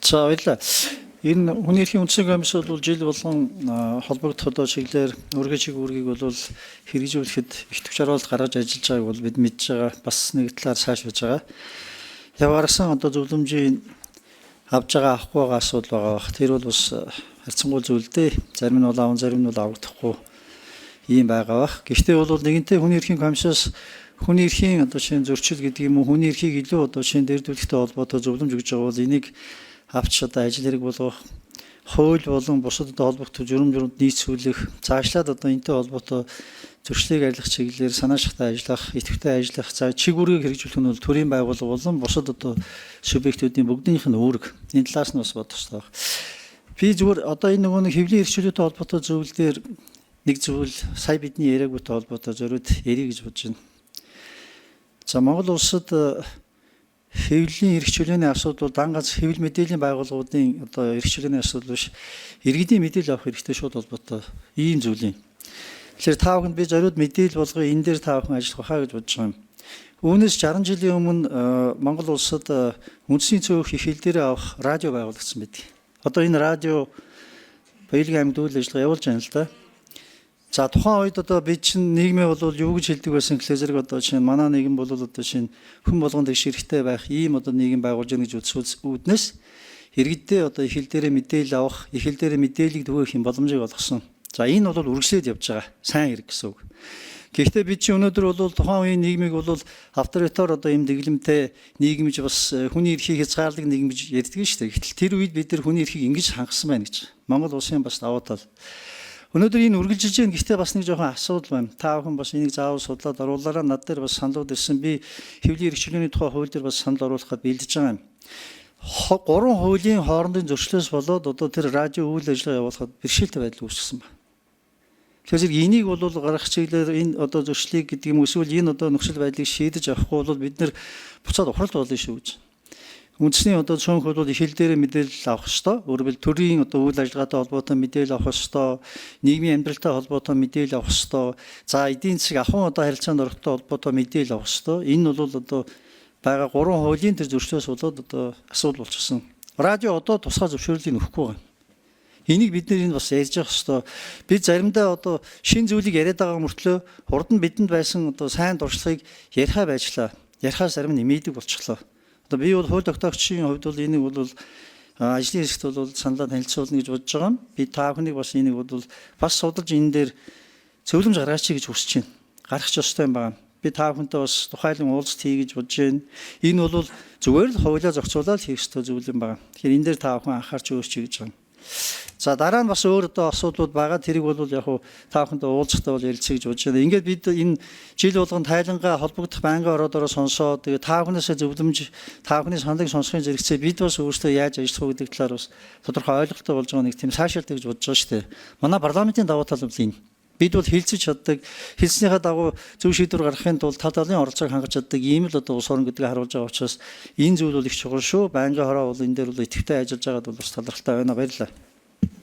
За баярлалаа. Энэ хүний эрхийн үндэсний комиссод бол жил болгон холбогдох одоо чиглэлээр өргөө чиг үүргийг бол хэрэгжүүлэхэд их төвч оруулалт гаргаж ажиллаж байгааг бол бид мэдж байгаа. Бас нэг талаар сайшруулж байгаа. Яваарсан одоо зөвлөмжийн авж байгаа авахгүй байгаа асуудал байгаа бах. Тэр бол бас харьцангуй зүйл дээ. Зарим нь бол аван, зарим нь бол авагдахгүй ийм байгаа бах. Гэхдээ бол нэгэнтээ хүний эрхийн комиссоос хүний эрхийн одоо шинэ зөрчил гэдэг юм уу, хүний эрхийг илүү одоо шинэ дэрдүүлэхтэй холбоотой зөвлөмж өгж байгаа бол энийг авч одоо ажил хэрэг болгох, хууль болон бусад одоо холбогдох журам-журамд нийцүүлэх, цаашлаад одоо энэтэй холбоотой зөрчлийг арилгах чиглэлээр санаа шахтаа ажиллах, идэвхтэй ажиллах, за чиг үүргийг хэрэгжүүлэх нь бол төрийн байгууллага болон бусад одоо субъектүүдийн бүгдийнх нь үүрэг. Энэ талаас нь бас бодох хэрэгтэй. Би зүгээр одоо энэ нөгөө нэг хэвлэлийн эрхчлөлттэй холбоотой зөвлөлдөр нэг зүйл сая бидний яриагүйтэй холбоотой зориуд ярих гэж бодож байна. За Монгол улсад хэвлэлийн эрхчлөөний асуудал дан ганц хэвлэл мэдээллийн байгууллагуудын одоо эрхчлөөний асуудал биш. Иргэдийн мэдээлэл авах хэрэгтэй шууд холбоотой ийм зүйл юм. Тэгэхээр та бүхэнд би зориуд мэдээлэл болгоо энэ дээр та бүхэн ажиллах хаа гэж бодож байгаа юм. Үүнээс 60 жилийн өмнө Монгол улсад үндэсний цөөх их хэл дээр авах радио байгуулагдсан байдаг. Одоо энэ радио Баялгийн аймагт үйл ажиллагаа явуулж байна л да. За тухайн үед одоо бид чинь нийгмээ бол юу гэж хэлдэг байсан гэхлээр зэрэг одоо чинь манай нийгэм бол одоо чинь хүн болгонд их хэрэгтэй байх ийм одоо нийгэм байгуулж байгаа гэж үзэх үүднээс иргэддээ одоо их хэл дээрээ мэдээлэл авах, их хэл дээрээ мэдээллийг түгээх юм боломжийг олгосон. За энэ бол үргэлжлээд явж байгаа сайн хэрэг гэсэн үг. Гэхдээ бид чинь өнөөдөр бол тухайн үеийн нийгмийг бол авторитар одоо юм дэглэмтэй нийгэмж бас хүний эрхийг хязгаарлаг нийгэмж ярьдаг шүү дээ. Гэтэл тэр үед бид нар хүний эрхийг ингэж хангасан байна гэж. Монгол улсын бас давуу тал. Өнөөдөр энэ үргэлжилж байгаа. Гэхдээ бас нэг жоохон асуудал байна. Та бүхэн бас энийг заавал судлаад оруулаарай. Над дээр бас саналууд ирсэн. Би хэвлэлийн эрхчлөөний тухай хууль дээр бас санал оруулахад бэлдэж байгаа юм. Гурван хуулийн хоорондын зөрчлөөс болоод одоо тэр радио үйл ажиллагаа явуулахад бэрхшээлтэй байдал үүсгэсэн байна. Тэгэхээр энийг бол гаргах чиглэлээр энэ одоо зөрчлийг гэдэг юм эсвэл энэ одоо нөхцөл байдлыг шийдэж авахгүй бол бид нэр буцаад ухралт болно шүү гэж. Үндэсний одоо цөөнх бол их хэл дээрээ мэдээлэл авах ёстой. Өөрөөр төрийн одоо үйл ажиллагаатай холбоотой мэдээлэл авах ёстой. Нийгмийн амьдралтай холбоотой мэдээлэл авах ёстой. За эдийн засаг ахуйн одоо харилцаанд орохтой холбоотой мэдээлэл авах ёстой. Энэ бол одоо байгаа гурван хуулийн тэр зөрчлөөс болоод одоо асуудал болчихсон. Радио одоо тусгай зөвшөөрлийг өгөхгүй байна. Энийг бид нэр бас ярьж явах ёстой. Бид заримдаа одоо шин зүйлийг яриад байгаа мөртлөө урд нь бидэнд байсан одоо сайн дуршлагыг ярихаа байжлаа. Ярихаас зарим нэмийдэг болчихлоо. Одоо би бол хууль тогтоогчийн хувьд бол энийг бол ажлын хэсэгт бол саналаа танилцуулна гэж бодож байгаа юм. Би та бүхнийг бас энийг бол бас судалж энэ дээр зөвлөмж гаргаач гэж хүсэж байна. Гаргах ч ёстой юм байна. Би та бүхэнтэй бас тухайлан уулзалт хий гэж бодож байна. Энэ бол зүгээр л хуулиа зохицуулаад хийх ёстой зүйл юм байна. Тэгэхээр энэ дээр та бүхэн анхаарч өөрчлөе гэж байна. За дараа нь бас өөр одоо асуудлууд байгаа. Тэрийг бол яг та бүхэнтэй уулзахтаа бол ярилцъя гэж бодож байна. Ингээд бид энэ жил болгон тайлангаа холбогдох байнгын ороод сонсоод тэгээ та бүхнээсээ зөвлөмж, та бүхний саналыг сонсохын зэрэгцээ бид бас өөрсдөө яаж ажиллах вэ гэдэг талаар бас тодорхой ойлголттой болж байгаа нэг тийм сайшаалтай гэж бодож байгаа шүү дээ. Манай парламентын давуу тал бол энэ. Бид бол хэлцэж чаддаг, хэлснийхаа дагуу зөв шийдвэр гаргахын тулд тал талын оролцоог хангаж чаддаг ийм л одоо улс орн гэдгийг харуулж байгаа учраас энэ зүйл бол их чухал шүү. Байнгын хороо бол энэ дээр бол идэвхтэй ажиллаж байгаад бол бас талархалтай байна. Баярлалаа.